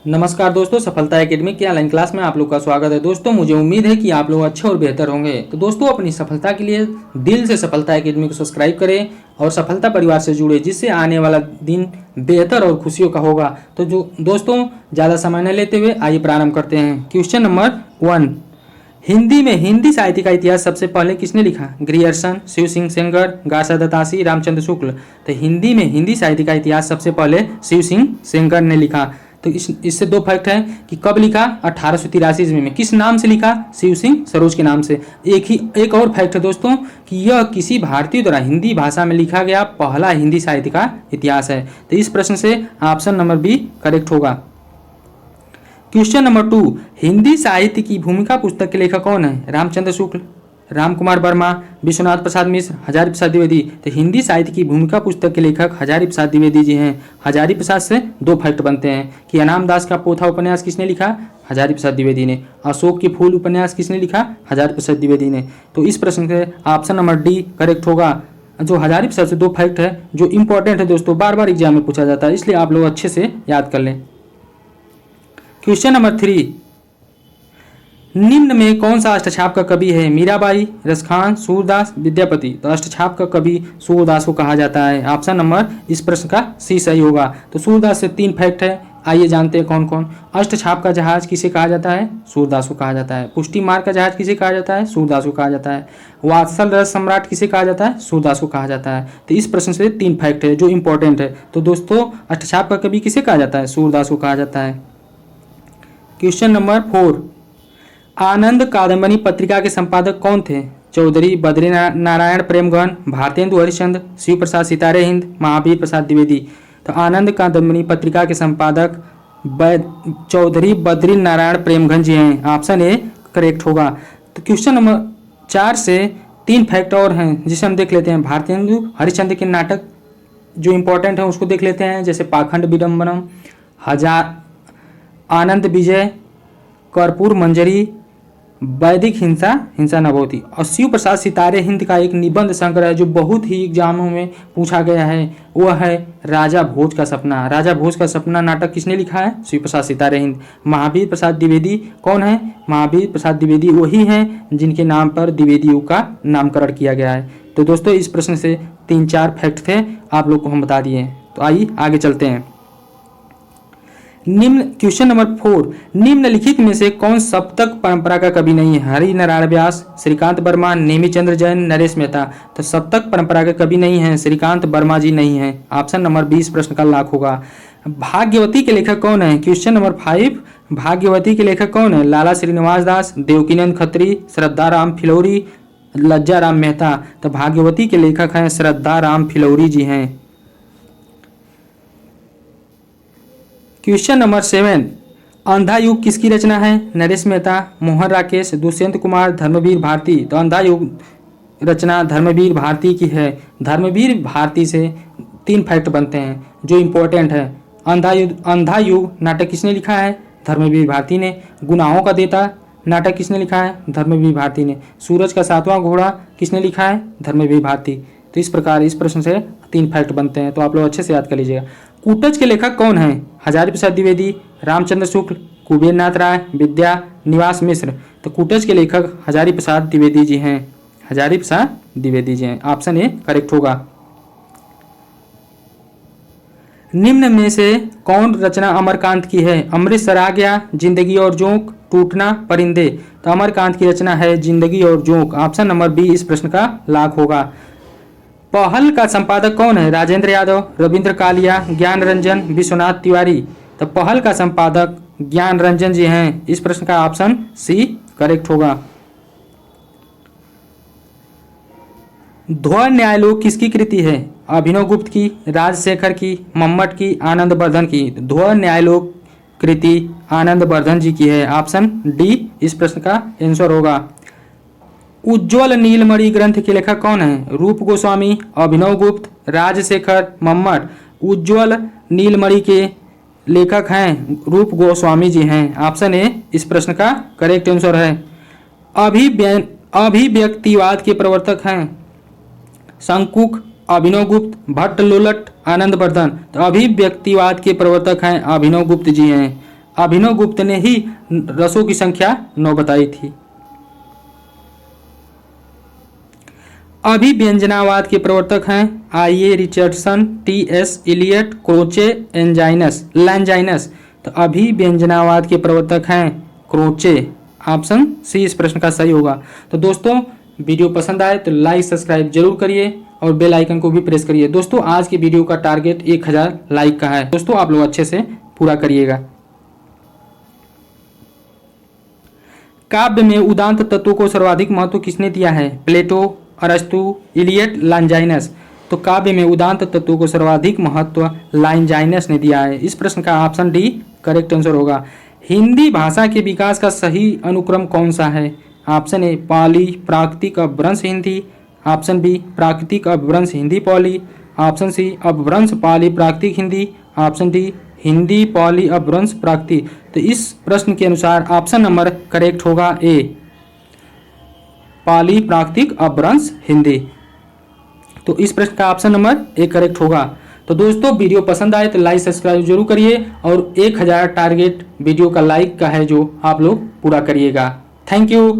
नमस्कार दोस्तों, सफलता एकेडमी की ऑनलाइन क्लास में आप लोग का स्वागत है। दोस्तों, मुझे उम्मीद है कि आप लोग अच्छे और बेहतर होंगे। तो दोस्तों, अपनी सफलता के लिए दिल से सफलता एकेडमी को सब्सक्राइब करें और सफलता परिवार से जुड़े, जिससे आने वाला दिन बेहतर और खुशियों का होगा। तो जो दोस्तों, ज़्यादा समय न लेते हुए आइए प्रारंभ करते हैं। क्वेश्चन नंबर 1, हिंदी में हिंदी साहित्य का इतिहास सबसे पहले किसने लिखा? ग्रियर्सन, शिव सिंह सेंगर, गासा दत्तासी, रामचंद्र शुक्ल। तो हिंदी में हिंदी साहित्य का इतिहास सबसे पहले शिव सिंह सेंगर ने लिखा। तो इससे दो फैक्ट है कि कब लिखा, 1883 ईस्वी में। किस नाम से लिखा? शिव सिंह सरोज के नाम से। एक और फैक्ट है दोस्तों कि यह किसी भारतीय द्वारा हिंदी भाषा में लिखा गया पहला हिंदी साहित्य का इतिहास है। तो इस प्रश्न से ऑप्शन नंबर बी करेक्ट होगा। क्वेश्चन नंबर 2, हिंदी साहित्य की भूमिका पुस्तक के लेखक कौन है? रामचंद्र शुक्ल, राम कुमार वर्मा, विश्वनाथ प्रसाद मिश्र, हजारी प्रसाद द्विवेदी। तो हिंदी साहित्य की भूमिका पुस्तक के लेखक हजारी प्रसाद द्विवेदी जी हैं। हजारी प्रसाद से दो फैक्ट बनते हैं कि अनाम दास का पोथा उपन्यास किसने लिखा? हजारी प्रसाद द्विवेदी ने। अशोक के फूल उपन्यास किसने लिखा? हजारी प्रसाद द्विवेदी ने। तो इस प्रश्न से ऑप्शन नंबर डी करेक्ट होगा। जो हजारी प्रसाद से दो फैक्ट है जो इंपॉर्टेंट है दोस्तों, बार बार एग्जाम में पूछा जाता है, इसलिए आप लोग अच्छे से याद कर लें। क्वेश्चन नंबर 3, निम्न में कौन सा अष्टछाप का कवि है? मीराबाई, रसखान, सूरदास, विद्यापति। तो अष्टछाप का कवि सूरदास को कहा जाता है। ऑप्शन नंबर इस प्रश्न का सी सही होगा। तो सूरदास से 3 फैक्ट है, आइए जानते हैं कौन कौन। अष्टछाप का जहाज किसे कहा जाता है? सूरदास को कहा जाता है। पुष्टि मार्ग का जहाज किसे कहा जाता है? सूरदास को कहा जाता है। वात्सल रस सम्राट किसे कहा जाता है? सूरदास को कहा जाता है। तो इस प्रश्न से 3 फैक्ट है जो इंपॉर्टेंट है। तो दोस्तों, अष्टछाप का कवि किसे कहा जाता है? सूरदास को कहा जाता है। क्वेश्चन नंबर 4, आनंद कादम्बरी पत्रिका के संपादक कौन थे? चौधरी बद्री नारायण प्रेमगन, भारतेंदु हरिश्चंद्र, शिव प्रसाद सितारे हिंद, महावीर प्रसाद द्विवेदी। तो आनंद कादम्बरी पत्रिका के संपादक चौधरी बद्री नारायण प्रेमगन जी हैं। ऑप्शन ए करेक्ट होगा। तो क्वेश्चन नंबर 4 से 3 फैक्ट और हैं जिसे हम देख लेते हैं। भारतेंदु हरिश्चंद्र के नाटक जो इंपॉर्टेंट है उसको देख लेते हैं, जैसे पाखंड विडम्बनम, आनंद विजय, कर्पूर मंजरी, वैदिक हिंसा, हिंसा न होती। और शिव प्रसाद सितारे हिंद का एक निबंध संग्रह जो बहुत ही एग्जामों में पूछा गया है वह है राजा भोज का सपना। राजा भोज का सपना नाटक किसने लिखा है? शिव प्रसाद सितारे हिंद। महावीर प्रसाद द्विवेदी कौन है? महावीर प्रसाद द्विवेदी वही हैं जिनके नाम पर द्विवेदी युग का नामकरण किया गया है। तो दोस्तों, इस प्रश्न से 3-4 फैक्ट थे, आप लोग को हम बता दिए। तो आइए आगे चलते हैं। क्वेश्चन नंबर 4, निम्नलिखित में से कौन सप्तक परंपरा का कवि नहीं है? हरि नारायण व्यास, श्रीकांत वर्मा, नेमी चंद्र जैन, नरेश मेहता। तो सप्तक परंपरा के कवि नहीं है, श्रीकांत वर्मा जी नहीं है। ऑप्शन नंबर 20 प्रश्न का लाख होगा। भाग्यवती के लेखक कौन है? क्वेश्चन नंबर 5, भाग्यवती के लेखक कौन है? लाला श्रीनिवास दास, देवकीनंद खत्री, श्रद्धा राम फिलौरी, लज्जा राम मेहता। तो भाग्यवती के लेखक हैं श्रद्धा राम फिलौरी जी हैं। क्वेश्चन नंबर 7, अंधा युग किसकी रचना है? नरेश मेहता, मोहन राकेश, दुष्यंत कुमार, धर्मवीर भारती। तो अंधा युग रचना धर्मवीर भारती की है। धर्मवीर भारती से 3 फैक्ट बनते हैं जो इंपॉर्टेंट है। अंधा युग नाटक किसने लिखा है? धर्मवीर भारती ने। गुनाहों का देता नाटक किसने लिखा है? धर्मवीर भारती ने। सूरज का 7वां घोड़ा किसने लिखा है? धर्मवीर भारती। तो इस प्रकार इस प्रश्न से 3 फैक्ट बनते हैं, तो आप लोग अच्छे से याद कर लीजिएगा। कूटज के लेखक कौन हैं? हजारी प्रसाद द्विवेदी, रामचंद्र शुक्ल, कुबेर नाथ राय, विद्या निवास मिश्र। तो कूटज के लेखक हजारी प्रसाद द्विवेदी जी हैं। हजारी प्रसाद द्विवेदी जी हैं। ऑप्शन ए करेक्ट होगा। निम्न में से कौन रचना अमरकांत की है? अमृतसर आ गया, जिंदगी और जोंक, टूटना, परिंदे। तो अमरकांत की रचना है जिंदगी और जोंक। ऑप्शन नंबर बी इस प्रश्न का लाख होगा। पहल का संपादक कौन है? राजेंद्र यादव, रविंद्र कालिया, ज्ञान रंजन, विश्वनाथ तिवारी। तो पहल का संपादक ज्ञान रंजन जी हैं। इस प्रश्न का ऑप्शन सी करेक्ट होगा। ध्रुव न्यायलोक किसकी कृति है? अभिनव गुप्त की, राजशेखर की, मम्मट की, आनंद वर्धन की। ध्रुव न्यायलोक कृति आनंद वर्धन जी की है। ऑप्शन डी इस प्रश्न का आंसर होगा। उज्ज्वल नीलमणि ग्रंथ के लेखक कौन है? रूप गोस्वामी, अभिनव गुप्त, राजशेखर, मम्मट। उज्ज्वल नीलमणि के लेखक हैं रूप गोस्वामी जी हैं। ऑप्शन ए इस प्रश्न का करेक्ट आंसर है। अभिव्यक्तिवाद के प्रवर्तक हैं शंकुक, अभिनव गुप्त, भट्ट लोलट, आनंद वर्धन। तो अभिव्यक्तिवाद के प्रवर्तक हैं अभिनव गुप्त जी हैं। अभिनव गुप्त ने ही रसों की संख्या 9 बताई थी। अभिव्यंजनावाद के प्रवर्तक हैं I A Richardson, T S Eliot, Croce, Longinus. तो अभिव्यंजनावाद के प्रवर्तक हैं क्रोचे। ऑप्शन सी इस प्रश्न का सही होगा। तो दोस्तों वीडियो पसंद आए तो लाइक सब्सक्राइब जरूर करिए और बेल आइकन को भी प्रेस करिए। दोस्तों आज की वीडियो का टारगेट 1000 लाइक का है। दोस्तों आप लोग अच्छे से पूरा करिएगा। काव्य में उदांत तत्वों को सर्वाधिक महत्व किसने दिया है? प्लेटो, अरस्तु, इलियट, लैंजाइनस। तो काव्य में उदांत तत्वों को सर्वाधिक महत्व लैंजाइनस ने दिया है। इस प्रश्न का ऑप्शन डी करेक्ट आंसर होगा। हिंदी भाषा के विकास का सही अनुक्रम कौन सा है? ऑप्शन ए पाली प्राकृतिक अपभ्रंश हिंदी, ऑप्शन बी प्राकृतिक अपभ्रंश हिंदी पाली, ऑप्शन सी अपभ्रंश पाली प्राकृतिक हिंदी, ऑप्शन डी हिंदी पाली अपभ्रंश प्राकृतिक। तो इस प्रश्न के अनुसार ऑप्शन नंबर करेक्ट होगा ए पाली प्राकृतिक अपभ्रंश हिंदी। तो इस प्रश्न का ऑप्शन नंबर ए करेक्ट होगा। तो दोस्तों वीडियो पसंद आए तो लाइक सब्सक्राइब जरूर करिए और 1000 टारगेट वीडियो का लाइक का है जो आप लोग पूरा करिएगा। Thank you.